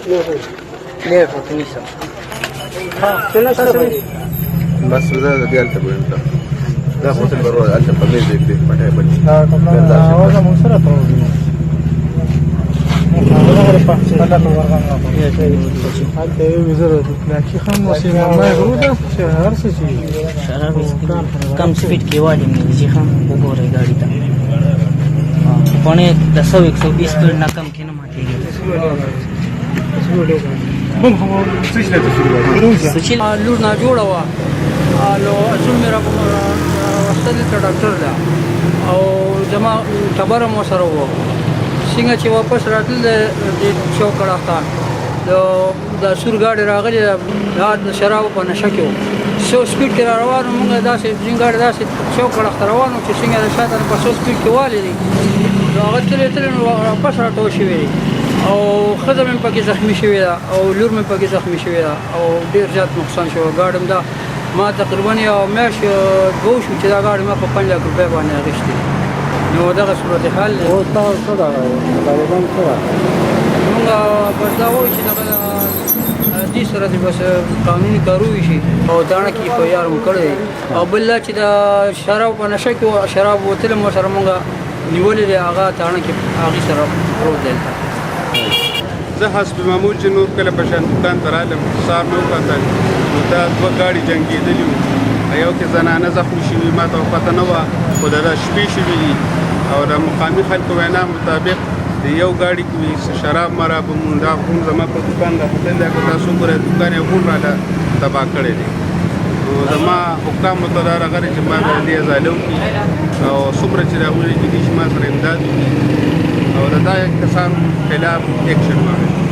لیٹ ہوتی نہیں سب بس دا بیا ته ویم دا خو څه برو الته په دې دې پټه بچ هغه مو سره ته وځي هغه په څه ته ورغان حالته وزر لکه خام وسیمه ما غروده هر څه شي شراب کم سپیډ کې والی مې چې خام وګورئ ګاډي ته پونه 100 120 سپیډ نه کم کې نه ماتېږي بل خو څه شي ته شروع لور نه جوړه وه نو اصول مې را وستلې ته ډاکټر ده او زما خبره مو سره وه څنګه چې واپس راتلل د چوک کړه د سور ګاډي راغلی دا د شراب په نشه کې و سو سپیډ کې را روانو موږ داسې ځین ګاډي داسې چوک کړه روانو چې څنګه د شاته په سو سپیډ کې والي دي نو هغه تللی نو واپس راټول شوي او ښځه مې پکې زخمی شوې ده او لور مې پکې زخمی شوې ده او ډېر زیات نقصان شوی ګاډی دا ما تقریبا یو میاشت دوه شو چې دا ګاډی ما په 5 لک روپۍ باندې اخیستې نو دغه صورتحال دی او تاسو څه دا طالبان څه موږ بس دا وایو چې دغه دې سره دې بس قانوني کار وشي او دانه کې په یار مو کړی او بل دا چې د شراب په نشه کې شراب بوتل مو سره موږ نیولې دی هغه دانه کې هغې سره پروت دی زه حسب معمول چې نور کله په شان دکان ته رالم سهار مې وکتل نو دا دوه ګاډي جنګېدلي وو یو کې زنانه زخمي شوي ما ته پته نه وه خو د شپې شوي دي او د مقامي خلکو وینا مطابق د یو ګاډي کې شراب مرابه مونږ دا هم زما په دکان راختلی که تاسو وګورئ دکان یې هم راله تباه کړی دی نو زما حکامو ته دا راغلی چې ما د دې ازاله وکړي او څومره چې د هغوی جدي چې ما سره امداد وکړي او د دا کسانو خلاف ایکشن واخلي